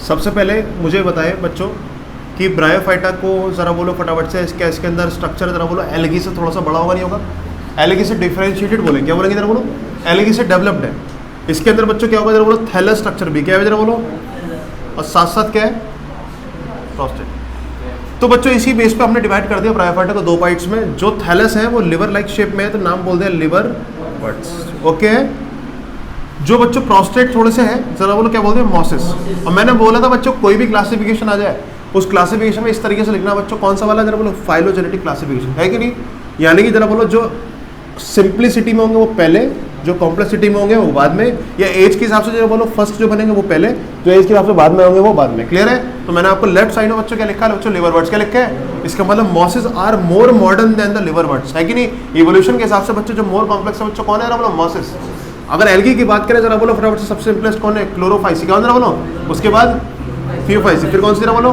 सबसे पहले मुझे बताएं बच्चों कि ब्रायोफाइटा को ज़रा बोलो फटाफट से, इसके अंदर स्ट्रक्चर ज़रा बोलो। एल्गी से थोड़ा सा बड़ा होगा नहीं होगा? एल्गी से डिफरेंशिएटेड बोलेंगे, क्या बोलेंगे ज़रा बोलो? एल्गी से डेवलप्ड है। इसके अंदर बच्चों क्या होगा ज़रा बोलो? थैलस स्ट्रक्चर भी क्या है ज़रा बोलो? और साथ साथ क्या है? प्रोस्टेट। तो बच्चों इसी बेस पे हमने डिवाइड कर दिया ब्रायोफाइटा को दो पार्ट्स में। जो थैलस है वो लिवर लाइक शेप में है, तो नाम बोलते हैं लिवर वर्ड्स। ओके है। जो बच्चों प्रोस्टेट थोड़े से है जरा बोलो क्या बोलते हैं? मॉसिस। और मैंने बोला था बच्चों कोई भी क्लासिफिकेशन आ जाए उस क्लासिफिकेशन में इस तरीके से लिखना बच्चों, कौन सा वाला जरा बोलो? फाइलोजेनेटिक क्लासिफिकेशन, है कि नहीं? यानी कि जरा बोलो जो सिंप्लिसिटी में होंगे वो पहले, जो कॉम्प्लेक्सिटी में होंगे वो बाद में, या एज के हिसाब से जो बोलो फर्स्ट जो बनेंगे वो पहले, जो एज के हिसाब से बाद में होंगे वो बाद में। क्लियर है? तो मैंने आपको लेफ्ट साइड में बच्चों क्या लिखा है बच्चों? Liverworts. क्या लिखा है? इसका मतलब mosses are more modern than the liverworts, है कि नहीं? इवोल्यूशन के हिसाब से बच्चों जो मोर कॉम्प्लेक्स है बच्चों कौन है? जरा बोलो मॉसिस। अगर एल्गी की बात करें जरा बोलो फटाफट से, सबसे सिंपलेस्ट कौन है? क्लोरोफाइसी। क्या जरा बोलो? उसके बाद थियोफाइसी, फिर कौन सी जरा बोलो?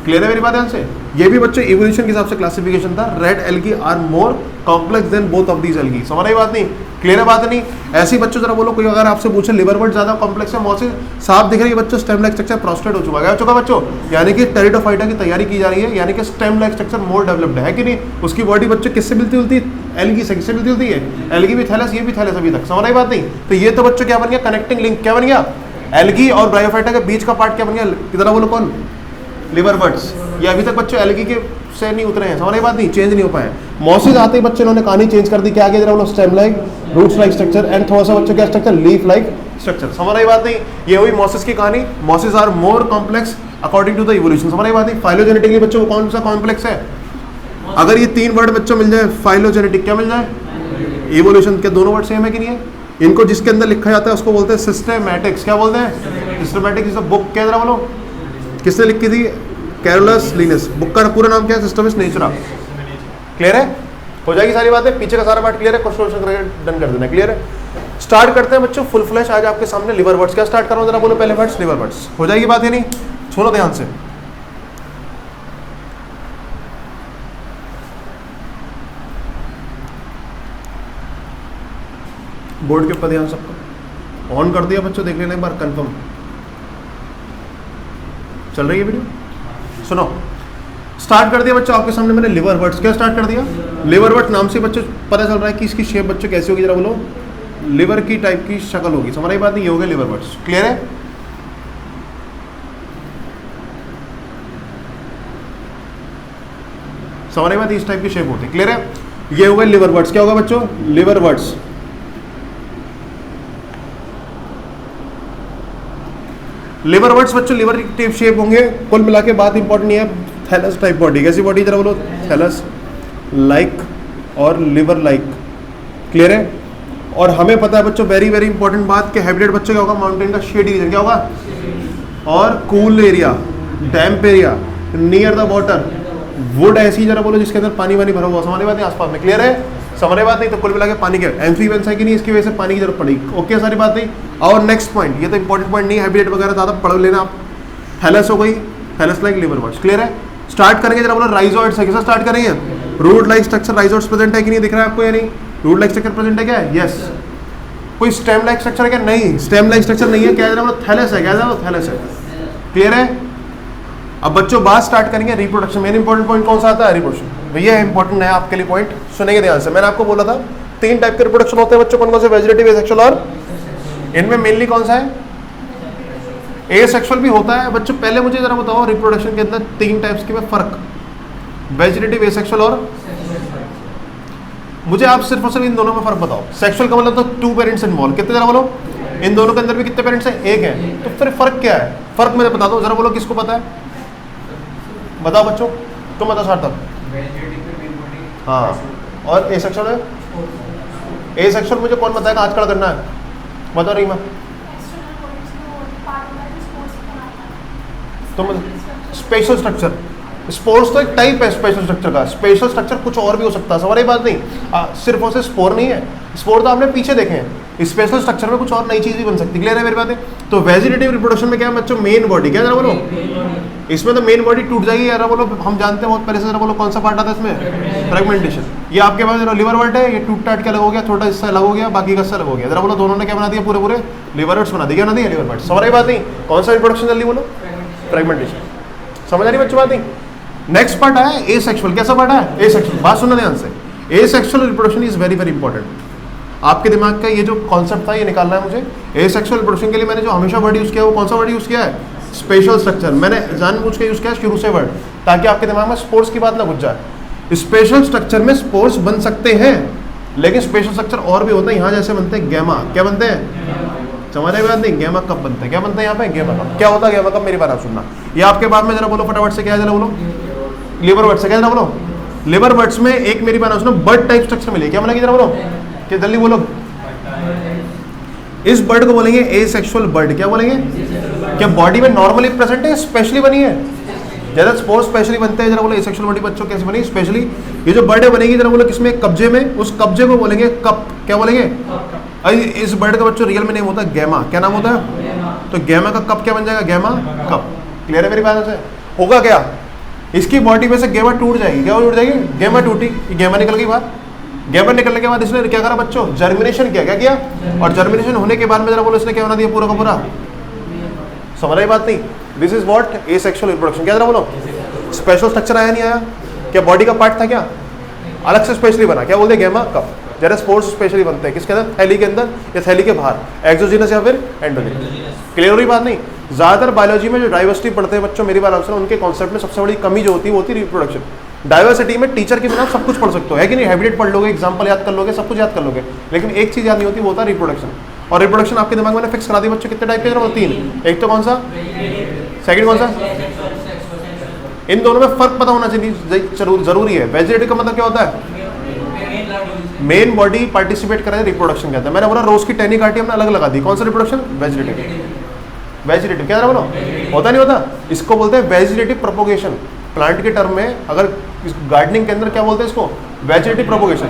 क्लियर है मेरी बात? ध्यान से ये भी बच्चों इवोल्यूशन के हिसाब से क्लासिफिकेशन था। Red algae are more complex than both of these algae. समझ रही बात नहीं? क्लियर है बात नहीं? ऐसी बच्चों जरा बोलो कोई अगर आपसे पूछे लिवर वर्ड ज्यादा कॉम्प्लेक्स है मॉसिस, साफ दिख रही है बच्चों स्टेम लाइक स्ट्रक्चर प्रोस्टेट हो चुका है, चुका बच्चों, यानी कि टेरिडोफाइटा की तैयारी की जा रही है, यानी कि stem like structure more developed है कि नहीं? उसकी बॉडी बच्चों किससे मिलती जुलती है? एल्गी से। किससे मिलती जुलती है? एल्गी भी थैलस, ये भी थैलस अभी तक। समझ रही बात नहीं? तो ये तो बच्चों क्या बन गया? Connecting link. क्या बन गया? एल्गी और ब्रायोफाइटा के बीच का पार्ट क्या बन गया? जरा बोलो कौन? Liver words. ये अभी तक बच्चों एल्गी के से नहीं उतरे हैं। समझ रही बात नहीं? चेंज नहीं हो पाए। मॉसिस आते ही बच्चों इन्होंने कहानी चेंज कर दी। क्या आगे जरा बोलो? Stem like, roots like structure and थोड़ा सा बच्चों क्या स्ट्रक्चर? Leaf like structure. समझ रही बात नहीं? ये हुई मॉसिस की कहानी। Mosses are more complex according to the evolution. समझ रही बात नहीं? फाइलोजेनेटिकली बच्चों कौन सा कॉम्प्लेक्स है? अगर ये तीन वर्ड बच्चों मिल जाए, फाइलोजेनेटिक क्या मिल जाए? इवोल्यूशन के दोनों वर्ड सेम है कि नहीं है? इनको जिसके अंदर लिखा जाता है उसको बोलते हैं सिस्टेमैटिक्स। क्या बोलते हैं? Systematics is a book. क्या जरा बोलो? किसने लिखी थी? Carolus Linus. बुक का पूरा नाम क्या है? Systems Natura. क्लियर है? हो जाएगी सारी बातें, पीछे का सारा पार्ट क्लियर है? क्वेश्चन करके डन कर देना। क्लियर है? स्टार्ट करते हैं बच्चों फुल फ्लैश। आज आपके सामने लिवर वर्ड्स। क्या स्टार्ट कर रहा हूं जरा बोलो? पहले वर्ड्स लिवर वर्ड्स। हो जाएगी बात है नहीं? सुनो ध्यान से। बोर्ड के ऊपर ध्यान सबको ऑन कर दिया बच्चों, देख लेना एक बार कंफर्म चल रही है वीडियो। सुनो, स्टार्ट कर दिया बच्चों आपके सामने मैंने लिवर वर्ड्स। क्या स्टार्ट कर दिया? लिवर वर्ड नाम से बच्चों पता चल रहा है कि इसकी शेप बच्चों कैसी होगी जरा बोलो? लिवर की टाइप की शक्ल होगी। समझ रही बात नहीं? ये हो गया लिवर वर्ड्स। क्लियर है? समझ रही बात? इस टाइप की शेप होती है। क्लियर है? ये हो गए लिवर वर्ड्स। क्या होगा बच्चों? Liverworts. लिवर वर्ड्स बच्चों लिवर की टाइप शेप होंगे। कुल मिला के बात इंपॉर्टेंट नहीं है। Thallus type body. कैसी बॉडी जरा बोलो? थैलस लाइक और लिवर लाइक। क्लियर है? और हमें पता है बच्चों वेरी वेरी इंपॉर्टेंट बात कि हैबिटेट बच्चों क्या होगा? माउंटेन का शेडी रीजन। क्या होगा? और cool area, damp area, near the water, would ऐसी जरा बोलो जिसके अंदर पानी वानी भरा हुआ। समझ बात नहीं? आसपास में। क्लियर है? समझ बात नहीं? तो कुल मिला के पानी के एम्फीबियंस है कि नहीं, इसकी वजह से पानी की जरूरत पड़ेगी। ओके सारी बात नहीं? और नेक्स्ट पॉइंट, ये तो इंपॉर्टेंट पॉइंट नहीं, हैबिटेट वगैरह ज़्यादा पढ़ लेना आप। थैलस हो गई, thallus like liverworts. Clear है? स्टार्ट करेंगे जरा बोलो राइजोइड्स है। कैसा स्टार्ट करेंगे? Root like structure rhizoids present है कि नहीं? दिख रहा है आपको या नहीं? रूट लाइक स्ट्रक्चर प्रेजेंट है क्या? यस। कोई स्टेम लाइक स्ट्रक्चर है क्या? नहीं, स्टेम लाइक स्ट्रक्चर नहीं है। क्या जरा बोलो? थैलस है। क्या जरा बोलो? थैलस है। क्लियर है? अब बच्चों बात स्टार्ट करेंगे रिप्रोडक्शन। मेन इंपॉर्टेंट पॉइंट कौन सा आता है? रिप्रोडक्शन। भैया इंपॉर्टेंट है आपके लिए पॉइंट, सुनेंगे ध्यान से। मैंने आपको बोला था तीन टाइप के रिप्रोडक्शन होते हैं बच्चों। कौन कौन से? वेजिटेटिव, एसेक्सुअल और इनमें मेनली कौन सा है? एसेक्सुअल भी होता है बच्चों। पहले मुझे जरा बताओ रिप्रोडक्शन के अंदर तीन टाइप्स के में फर्क, वेजिटेटिव, एसेक्सुअल और मुझे आप सिर्फ और सिर्फ इन दोनों में फर्क बताओ। सेक्सुअल का मतलब तो टू पेरेंट्स इन्वॉल्व। कितने जरा बोलो? इन दोनों के अंदर भी कितने पेरेंट्स हैं? एक है। तो फिर फर्क क्या है? फर्क मुझे बता दो जरा बोलो, किसको पता है? बताओ बच्चों, तुम बताओ सार्थक। हाँ, और एसेक्सुअल है? एसेक्सुअल मुझे कौन बताएगा? आज कड़ा करना है, बताओ रीमा। तुम स्पेशल स्ट्रक्चर, स्पोर्स तो एक टाइप है स्पेशल स्ट्रक्चर का। स्पेशल स्ट्रक्चर कुछ और भी हो सकता है। सवाल बात नहीं, सिर्फ और सिर्फ स्पोर नहीं है। स्पोर तो आपने पीछे देखे हैं, स्पेशल स्ट्रक्चर में कुछ और नई चीज भी बन सकती है। क्लियर है मेरी बात है? तो वेजिटेटिव रिप्रोडक्शन में क्या है बच्चों? Main body. क्या जरा बोलो? इसमें तो मेन बॉडी टूट जाएगी यार, बोलो हम जानते हैं बहुत पहले से, जरा बोलो कौन सा पार्ट आता है इसमें, फ्रेगमेंटेशन। ये आपके पास जरा लिवर वर्ट है, ये टूट टाट के अलग हो गया, छोटा हिस्सा अलग हो गया, बाकी का हिस्सा अलग हो गया। जरा बोलो दोनों ने क्या बना दिया, पूरे पूरे लिवर वर्ट्स बना दिया, बना दिया लिवर वर्ट्स। समझ रही बात नहीं, कौन सा रिप्रोडक्शन जल्दी बोलो, फ्रेगमेंटेशन। समझ आ रही बच्चों बात नहीं। नेक्स्ट पार्ट आया एसेक्सुअल। कैसा पार्ट है, एसेक्सुअल। बात सुनना ध्यान से, asexual reproduction is very very important. आपके दिमाग का ये जो कॉन्सेप्ट था ये निकालना है मुझे। एसेक्सुअल रिप्रोडक्शन के लिए मैंने जो हमेशा वर्ड यूज किया वो कौन सा वर्ड यूज किया है, स्पेशल स्ट्रक्चर। मैंने जानबूझ के यूज किया शुरू से वर्ड, ताकि आपके दिमाग में स्पोर्स की बात ना घुस जाए। स्पेशल स्ट्रक्चर में स्पोर्स बन सकते हैं, लेकिन स्पेशल स्ट्रक्चर और भी होता है। यहाँ जैसे बनते हैं गैमा, क्या बनते हैं, समझ रहे बात नहीं, गैमा कब बनते हैं, क्या बनते हैं यहाँ पे, गैमा कब। क्या होता है गैमा कब, मेरी बात आप सुनना। ये आपके बाद में जरा बोलो फटाफट से, क्या है जरा बोलो, लिवर वर्ड से, क्या जरा बोलो, लिवर वर्ड्स में एक मेरी बात सुनो, बर्ड टाइप स्ट्रक्चर मिलेगी, क्या बोलेंगे जरा बोलो, क्या जल्दी बोलो। इस बर्ड को बोलेंगे एसेक्सुअल बर्ड। क्या बोलेंगे, क्या बॉडी में नॉर्मली प्रेजेंट है, स्पेशली बनी है। जरा स्पोर्स स्पेशली बनते हैं, जरा बोलो एसेक्सुअल बॉडी बच्चों कैसे बनी, स्पेशली। ये जो बर्ड है बनेगी जरा बोलो किसमें, कब्जे में। उस कब्जे को बोलेंगे कप। क्या बोलेंगे, इस बर्ड का बच्चों रियल में नेम होता है गैमा। क्या नाम होता है, तो गैमा का कप क्या बन जाएगा, गैमा कप। क्लियर है मेरी बात से। होगा क्या, इसकी बॉडी में से गैमा टूट जाएगी, क्या टूट जाएगी, गैमा टूटी, गैमा निकल गई बाहर। गैमा निकलने के बाद इसने क्या करा बच्चों, जर्मिनेशन किया। क्या किया, और जर्मिनेशन होने के बाद में जरा बोलो इसने क्या बना दिया, पूरा का पूरा। समझ रही बात नहीं, this is what asexual reproduction. क्या जरा बोलो, स्पेशल स्ट्रक्चर आया नहीं आया, क्या बॉडी का पार्ट था, क्या अलग से स्पेशली बना, क्या बोलते हैं गैमा कप। जरा स्पोर्स स्पेशली बनते हैं किसके अंदर, थैली के अंदर या थैली के बाहर, एक्सोजीनस या फिर एंडोजीनस। क्लियर हुई बात नहीं। ज्यादातर बायोलॉजी में जो डाइवर्सिटी पढ़ते हैं बच्चों, मेरी बात आप सुनो, उनके कॉन्सेप्ट में सबसे बड़ी कमी जो होती है वो होती है रिप्रोडक्शन। डाइवर्सिटी में टीचर के बिना सब कुछ पढ़ सकते हो, है कि नहीं, हैबिटेट पढ़ लोगे, एग्जाम्पल याद कर लोगे, सब कुछ याद कर लोगे, लेकिन एक चीज याद नहीं होती, वो होता है रिप्रोडक्शन। और रिप्रोडक्शन आपके दिमाग में फिक्स करा दी बच्चों, कितने टाइप के, तीन। एक तो कौन सा, सेकंड कौन सा, इन दोनों में फर्क पता होना चाहिए, जरूरी है। वेजिटेटिव का मतलब क्या होता है, मेन बॉडी पार्टिसिपेट करे रिप्रोडक्शन कहता है। मैंने बोला रोज की टहनी काटी हमने अलग लगा दी, कौन सा रिप्रोडक्शन, वेजिटेटिव। वेजिटेटिव क्या बोलो, होता नहीं होता, इसको बोलते हैं वेजिटेटिव प्रोपोगेशन। प्लांट के टर्म में, अगर गार्डनिंग के अंदर क्या बोलते हैं इसको, वेजिटेटिव प्रोपोगेशन।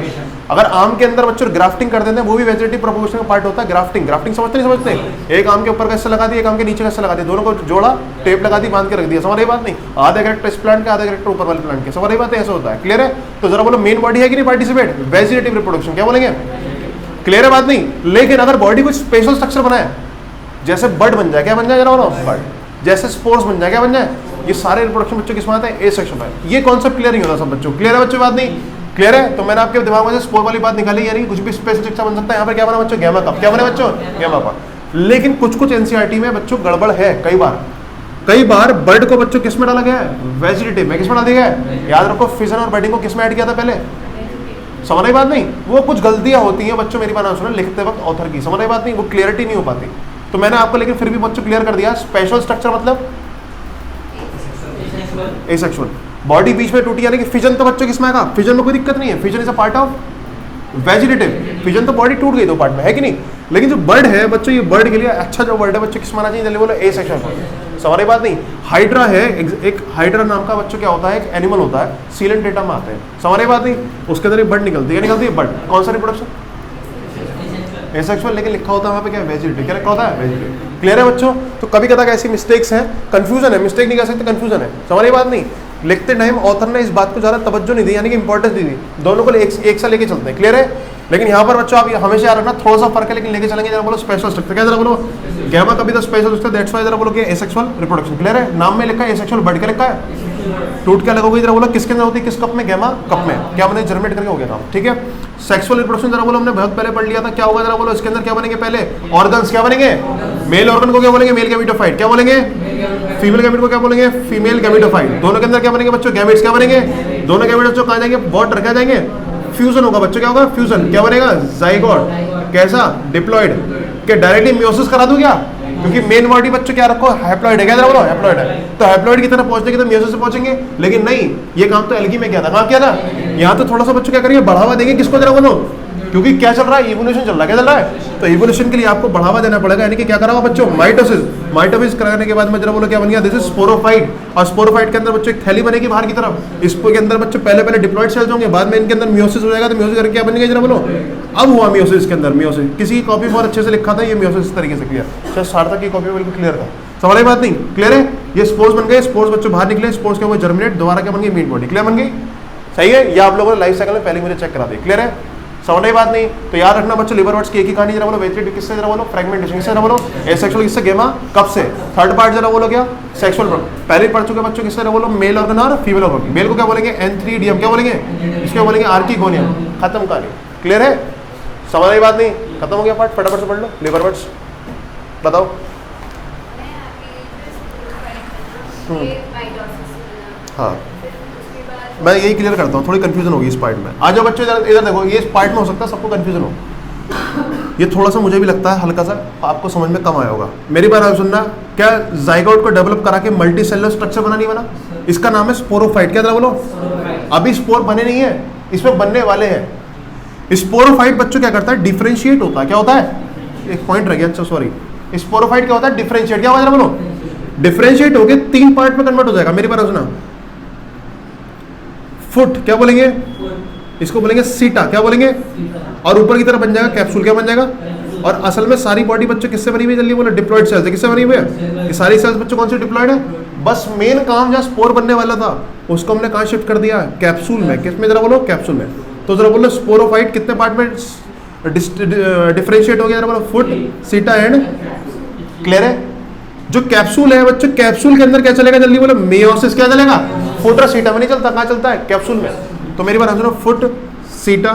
अगर आम के अंदर बच्चों ग्राफ्टिंग कर देते हैं, वो भी वेजिटेटिव प्रोपोगेशन का पार्ट होता है। ग्राफ्टिंग, ग्राफ्टिंग समझते नहीं समझते, एक आम के ऊपर का हिस्सा लगा दिया, एक आम के नीचे का हिस्सा लगा दिया, दोनों को जोड़ा, टेप लगा दी, बांध के रख दिया। समझ रही बात नहीं, आधा कैरेक्टर इस प्लांट का, आधा कैरेक्टर ऊपर वाले प्लांट के। समझ रही बात है, ऐसा होता है। क्लियर है, तो जरा बोलो मेन बॉडी है कि नहीं पार्टिसिपेट, वेजिटेटिव रिप्रोडक्शन। क्या बोलेंगे, क्लियर है बात नहीं। लेकिन अगर बॉडी कुछ स्पेशल स्ट्रक्चर बनाए, जैसे बर्ड बन जाए, क्या बन जाए जरा बोलो, बर्ड। जैसे स्पोर्स बन जाए, क्या बन जाए, ये सारे रिप्रोडक्शन बच्चों किसमें आते हैं, एसेक्सुअल में। ये कॉन्सेप्ट क्लियर नहीं होता सब बच्चों। क्लियर है बच्चों बात नहीं, क्लियर है। तो मैंने आपके दिमाग में से स्पोर वाली बात निकाली, यानी कुछ भी स्पेशल स्ट्रक्चर बन सकता है। यहाँ पर क्या बना बच्चों, गैमा कप। क्या बने बच्चों, गैमा कप। लेकिन कुछ कुछ एनसीईआरटी में बच्चों गड़बड़ है, कई बार बर्ड को बच्चों किसमें डाला गया है, वेजिटेटिव में। किसमें डाला गया है, याद रखो फिजन और बर्डिंग को किसमें ऐड किया था पहले, समझ रही बात नहीं। वो कुछ गलतियां होती हैं बच्चों, मेरी बात सुनो, लिखते वक्त ऑथर की, समझ रही बात नहीं, वो क्लियरिटी नहीं हो पाती। तो मैंने आपको लेकिन फिर भी बच्चों क्लियर कर दिया, स्पेशल स्ट्रक्चर मतलब एसेक्सुअल। बॉडी बीच में टूटी, यानी कि फिजन तो बच्चों किसमें आएगा, फिजन में कोई दिक्कत नहीं है, fission is a part of vegetative. Fission तो बॉडी टूट गई दो पार्ट में, है कि नहीं। लेकिन जो बर्ड है बच्चों, ये बर्ड के लिए अच्छा जो वर्ड है बच्चों किस माना चाहिए, जल्दी बोलो, एसेक्सुअल। समझ रही बात नहीं। हाइड्रा है, एक हाइड्रा नाम का बच्चों क्या होता है, एक एनिमल होता है, सीलन डेटा में आते हैं। समझ रही बात नहीं, उसके अंदर एक बर्ड निकलती है, बर्ड कौन सा रिप्रोडक्शन, एसेक्सुअल, लेकिन लिखा होता है वहाँ पे क्या, वेजिटेटिव। क्या लिखा होता है, वेजिटेटिव। क्लियर है बच्चों। तो कभी कदा ऐसी मिस्टेक्स हैं, कंफ्यूजन है, मिस्टेक नहीं कह सकते, कंफ्यूजन है। समझ रही बात नहीं। लिखते टाइम ऑथर ने इस बात को ज़्यादा तवज्जो नहीं दी, यानी कि इंपॉर्टेंस दी थी। दोनों को एक सा लेके चलते हैं। क्लियर है। लेकिन यहाँ पर बच्चों आप हमेशा याद रखना, थोड़ा सा फर्क है, लेकिन लेके चलेंगे। जरा बोलो स्पेशल स्ट्रक्चर, क्या जरा बोलो, गैमा कभी तो स्पेशल स्ट्रक्चर, दैट्स व्हाई जरा बोलो कि एसेक्सुअल रिप्रोडक्शन। क्लियर है। नाम में लिखा है एसेक्सुअल, बर्ड क्या लिखा है, टूट क्या लगोगी, जरा बोलो किसके अंदर होती है, किस कप में, गैमा कप में। क्या मैंने जर्मिनेट करके हो गया काम, ठीक है। सेक्सुअल रिप्रोडक्शन जरा बोलो, हमने बहुत पहले पढ़ लिया था, क्या होगा जरा बोलो, इसके अंदर क्या बनेंगे, पहले ऑर्गन्स क्या बनेंगे, मेल ऑर्गन को क्या बोलेंगे, मेल गैमेटोफाइट। क्या बोलेंगे, फीमेल गैमेट को क्या बोलेंगे, फीमेल गैमेटोफाइट। दोनों के अंदर क्या बनेंगे बच्चों, गैमेट्स। क्या बनेंगे, दोनों गैमेट बच्चों कहाँ जाएंगे, वाटर क्या जाएंगे, फ्यूजन होगा बच्चों। क्या होगा, फ्यूजन। क्या बनेगा, जाइगोट। कैसा, डिप्लॉइड। क्या डायरेक्टली मियोसिस करा दूं क्या, क्योंकि मेन बॉडी बच्चों क्या रखो, हैप्लॉइड है। क्या जरा बोलो, हैप्लॉइड है। तो हैप्लॉइड की तरफ पहुंचने की तो मियोसिस से पहुंचेंगे, लेकिन नहीं, ये काम तो एल्गी में किया था। कहाँ किया था, यहाँ तो थोड़ा सा बच्चों क्या करेंगे, बढ़ावा देंगे किसको, जरा बोलो, क्योंकि क्या चल रहा है, इवोल्यूशन चल रहा है। क्या चल रहा है, तो इवोल्यूशन के लिए आपको बढ़ावा देना पड़ेगा, यानी कि क्या करा बच्चों, माइटोसिस। माइटोसिस कराने के बाद में जरा बोलो क्या बन गया, दिस इज स्पोरोफाइट। और स्पोरोफाइट के अंदर बच्चों एक थैली बनेगी बाहर की तरफ, इसके अंदर बच्चों पहले डिप्लॉइड सेल्स होंगे, बाद में इनके अंदर मियोसिस हो जाएगा, तो मियोसिस करके क्या बनेगा, जरा बोलो अब हुआ मियोसिस के अंदर, मियोसिस किसी की कॉपी बहुत अच्छे से लिखा था, ये मियोसिस इस तरीके से क्लियर, शायद सार्थक की कॉपी बिल्कुल क्लियर था, समझ आई बात नहीं, क्लियर है। ये स्पोर्स बन गए, स्पोर्स बच्चों बाहर निकले, स्पोर्स के वो जर्मिनेट, दोबारा क्या बन गई, मीट बॉडी, क्लियर बन गई, सही है। ये आप लोगों ने लाइफ साइकिल में पहले मुझे चेक करा दी, क्लियर है, समझ आई बात नहीं। तो याद रखना बच्चों, लिवर वर्ड्स की एक ही कहानी, जरा बोलो वेजिटेटिव किससे, जरा बोलो फ्रेगमेंटेशन किससे, जरा बोलो एसेक्सुअल किससे, गेमा कब से, थर्ड पार्ट जरा बोलो क्या, सेक्सुअल, पहले पढ़ चुके बच्चों किससे, जरा बोलो मेल ऑर्गन और फीमेल ऑर्गन। मेल को क्या बोलेंगे, एंथ्रीडियम, क्या बोलेंगे, इसको बोलेंगे आर्किगोनियम, खत्म कहानी, क्लियर है, समझ आई बात नहीं, खत्म हो गया पार्ट, फटाफट से पढ़ लो लिवर वर्ड्स, बताओ। हाँ मैं यही क्लियर करता हूँ, थोड़ी कंफ्यूजन होगी इस पार्ट में, आ जाओ बच्चों इधर देखो, ये इस पार्ट में हो सकता है सबको कंफ्यूजन हो, ये थोड़ा सा मुझे भी लगता है हल्का सा आपको समझ में कम आया होगा। मेरी बात आप सुनना, क्या जाइगोट को डेवलप करा के मल्टी सेलुलर स्ट्रक्चर बना नहीं बना, इसका नाम है स्पोरोफाइट, क्या था बोलो, अभी स्पोर बने नहीं है, इसमें बनने वाले हैं। स्पोरोफाइट बच्चों क्या करता है, डिफरेंशिएट होता है, क्या होता है, एक पॉइंट रह गया, अच्छा सॉरी, स्पोरोफाइट क्या होता है, डिफरेंशिएट, क्या होगा बोलो, डिफरेंशिएट होके 3 पार्ट में कन्वर्ट हो जाएगा। मेरी बात सुना, फुट क्या बोलेंगे, इसको बोलेंगे सीटा, क्या बोलेंगे, और ऊपर की तरफ बन जाएगा कैप्सूल, क्या बन जाएगा। और असल में सारी बॉडी बच्चों किससे बनी हुई है, जल्दी बोलो, डिप्लॉयड सेल्स, किससे बनी हुई है, ये सारी सेल्स बच्चों कौन से डिप्लॉयड है, बस मेन काम जहाँ स्पोर बनने वाला था उसको हमने कहाँ शिफ्ट कर दिया, कैप्सूल में, किस में, जरा बोलो कैप्सूल में। तो जरा बोलो स्पोरोफाइट कितने पार्ट में डिफरेंशिएट हो गया, जरा बोलो फुट, सीटा एंड, क्लियर है। जो कैप्सूल है बच्चों, कैप्सूल के अंदर क्या चलेगा, जल्दी बोलो, मेयोसिस क्या चलेगा, फुट और सीटा में नहीं चलता, कहाँ चलता है, कैप्सूल में। तो मेरी बात सुनो, फुट, सीटा,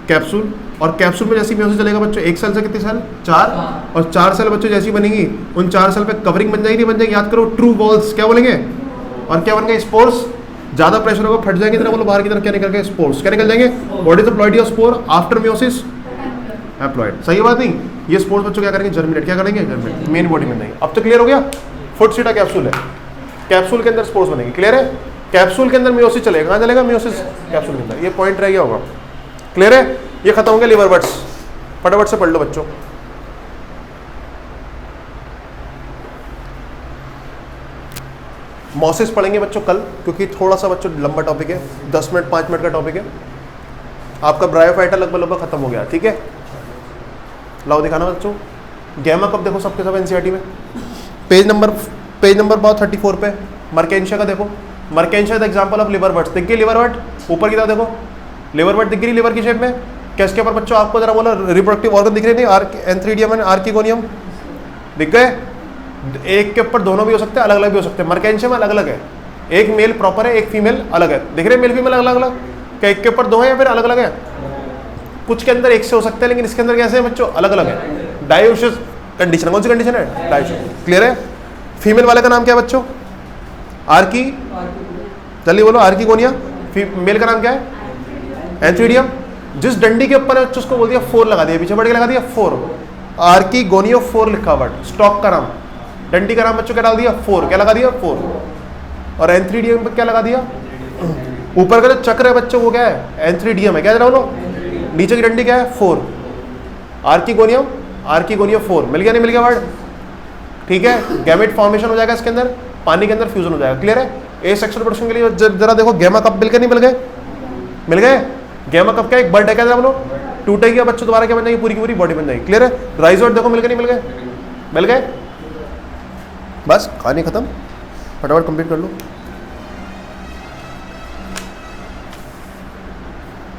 कैप्सूल, और कैप्सूल में जैसी मेयोसिस चलेगा बच्चों, एक सेल से कितनी सेल, 4, और 4 सेल बच्चों जैसी बनेगी, उन 4 सेल पे कवरिंग बन जाएगी, नहीं बन जाएगी, याद करो, ट्रू वॉल्स, क्या बोलेंगे, और क्या बन गए, स्पोर्स, ज्यादा प्रेशर होगा फट जाएंगे, तरह बोलो बाहर की तरफ क्या निकल गए, स्पोर्स, क्या निकल जाएंगे, what is the ploidy of spore after meiosis, haploid, सही बात नहीं। ये स्पोर्स बच्चों क्या करेंगे, जर्मिनेट, क्या करेंगे, जर्मिनेट, मेन बॉडी में नहीं। अब तो क्लियर हो गया, फुट, सीटा, कैप्सूल है, कैप्सूल के अंदर स्पोर्स बनेंगे, क्लियर है, कैप्सूल के अंदर मियोसिस चलेगा, कहाँ चलेगा, मियोसिस कैप्सूल के अंदर, ये पॉइंट रह गया होगा, क्लियर है। ये खत्म हो गया लिवर वर्ड्स, फटाफट से पढ़ लो बच्चों। मॉसिस पढ़ेंगे बच्चों कल, क्योंकि थोड़ा सा बच्चों लंबा टॉपिक है, 10 मिनट 5 मिनट का टॉपिक है। आपका ब्रायोफाइटा लगभग खत्म हो गया, ठीक है। लाओ दिखाना बच्चों, गैमा कब देखो सबके सब एनसीईआरटी में, पेज नंबर बहुत 34 पे, मर्केंशिया का देखो, Marchantia the example of liver words, दिख गई लिवर वर्ड, ऊपर की तरफ देखो, लिवर वर्ड दिख गई, लिवर की शेप में, क्या इसके ऊपर बच्चों आपको जरा बोलो रिप्रोडक्टिव ऑर्गन दिख रहे नहीं, एंथ्रीडियम एंड आर्किगोनियम दिख गए, एक के ऊपर दोनों भी हो सकते हैं, अलग अलग भी हो सकते हैं, मर्केंशिया में अलग अलग है, एक मेल प्रॉपर है, एक फीमेल अलग है, दिख रहे मेल फीमेल अलग अलग, क्या एक के ऊपर 2 है या फिर अलग अलग है, कुछ के अंदर एक से हो सकते हैं, लेकिन इसके अंदर कैसे है बच्चों, अलग अलग है, डायोसिस कंडीशन, कौन सी कंडीशन है, डायोसिस, क्लियर है। फीमेल वाले का नाम क्या है बच्चों, आर्की, जल्दी बोलो, आर्किगोनिया, मेल का नाम क्या है, एंथ्रीडियम, जिस डंडी के ऊपर है बच्चों उसको बोल दिया 4 लगा दिया, पीछे बढ़ के लगा दिया 4, आर्किगोनियो 4 लिखा वर्ड, स्टॉक का नाम, डंडी का नाम बच्चों क्या डाल दिया 4, क्या लगा दिया 4, और एंथ्रीडियम पे क्या लगा दिया, ऊपर का जो चक्र है बच्चों वो क्या है, एंथ्रीडियम है, क्या जरा बोलो, नीचे की डंडी क्या है 4, आर्किगोनियम, आर्किगोनियो 4, मिल गया नहीं मिल गया वर्ड, ठीक है। गैमेट फॉर्मेशन हो जाएगा इसके अंदर, पानी के अंदर फ्यूजन हो जाएगा, क्लियर है। ए सेक्सुअल प्रोडक्शन के लिए जरा देखो, गैमा कप मिल गए नहीं मिल गए, मिल गए, गैमा कप क्या एक बर्ड है, क्या जरा बोलो, टूटेगी बच्चों दोबारा क्या बन जाएगी, पूरी की पूरी बॉडी बन जाएगी, क्लियर है। राइजोइड देखो मिल गए नहीं मिल गए, मिल गए, बस कहानी खत्म, फटाफट कंप्लीट कर लो,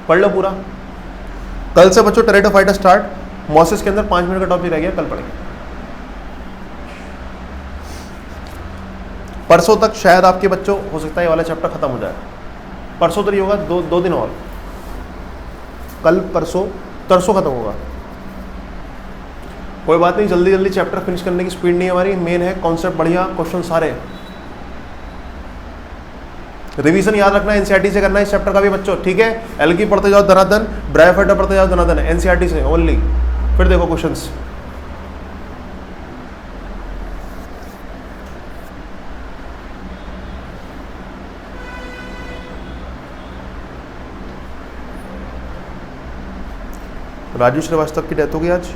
पढ़ लो पूरा। कल से बच्चों टेरेटोफाइटा स्टार्ट, मॉसिस के अंदर 5 मिनट का टॉपिक रह गया, कल पढ़ेंगे। परसों तक शायद आपके बच्चों हो सकता है ये वाला चैप्टर खत्म हो जाए, परसों तो नहीं होगा, 2 दिन और, कल परसों तरसों खत्म होगा, कोई बात नहीं, जल्दी जल्दी चैप्टर फिनिश करने की स्पीड नहीं है हमारी, मेन है कॉन्सेप्ट बढ़िया, क्वेश्चन सारे, रिवीजन याद रखना एनसीईआरटी से करना है इस चैप्टर का भी बच्चों, ठीक है। एल्गी पढ़ते जाओ धनाधन, ब्रायोफाइटा पढ़ते जाओ धनाधन, एनसीईआरटी से ओनली, फिर देखो क्वेश्चंस। राजू श्रीवास्तव की डेथ हो गई आज,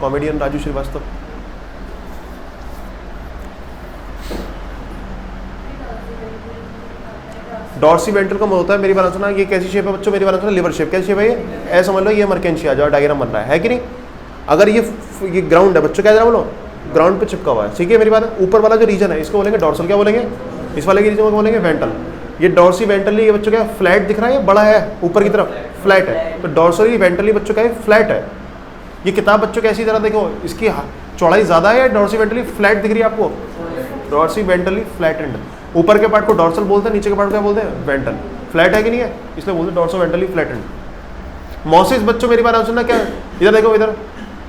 comedian Raju Srivastava, dorsiventral का होता है, मेरी बात सुना, ये कैसी शेप है बच्चों, मेरी बात सुना, लिवर शेप। कैसी शेप है ये, ऐसा समझ लो ये मर्केंशिया जो डायग्राम बन रहा है कि नहीं। अगर ये ग्राउंड है बच्चों, क्या जरा बोलो, ग्राउंड पे चिपका हुआ है, ठीक है मेरी बात। ऊपर वाला जो रीजन है इसको बोलेंगे डॉर्सल, क्या बोलेंगे, इस वाले के रीजन को बोलेंगे वेंट्रल। ये डॉर्सी वेंट्रली ये बच्चों क्या फ्लैट दिख रहा है, बड़ा है ऊपर की तरफ, फ्लैट है। तो डॉर्सली वेंट्रली बच्चों का फ्लैट है। ये किताब बच्चों कैसी तरह देखो, इसकी चौड़ाई ज़्यादा है, डॉर्सी वेंट्रली फ्लैट दिख रही है आपको, डॉर्सी वेंट्रली फ्लैट एंड। ऊपर के पार्ट को डॉर्सल बोलते हैं, नीचे के पार्ट को क्या बोलते हैं, वेंट्रल। फ्लैट है कि नहीं है, इसलिए बोलते हैं dorso ventrally flat and. Mosses बच्चों मेरी बात सुनना, क्या इधर देखो, इधर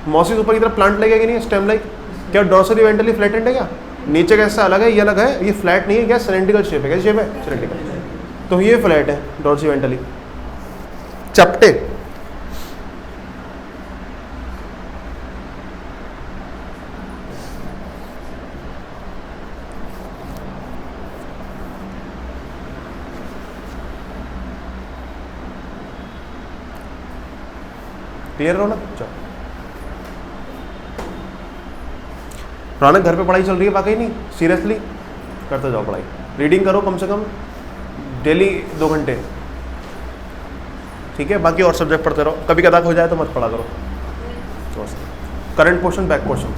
मॉसिस ऊपर की तरफ प्लांट लगेगा कि नहीं, स्टेम लाइक, क्या डॉर्सली वेंट्रली फ्लैट एंड है क्या, नीचे का हिस्सा अलग है, ये अलग है, ये फ्लैट नहीं है, क्या सिलेंड्रिकल शेप है, कैसी शेप है, सिलेंड्रिकल। तो ये फ्लैट है डॉर्सी वेंट्रली, चपटे। क्लियर हो ना, चलो। रौनक घर पे पढ़ाई चल रही है, वाकई नहीं, सीरियसली करते जाओ पढ़ाई, रीडिंग करो कम से कम डेली 2 घंटे, ठीक है। बाकी और सब्जेक्ट पढ़ते रहो, कभी कदार हो जाए तो मत पढ़ा करो। Current portion, back portion.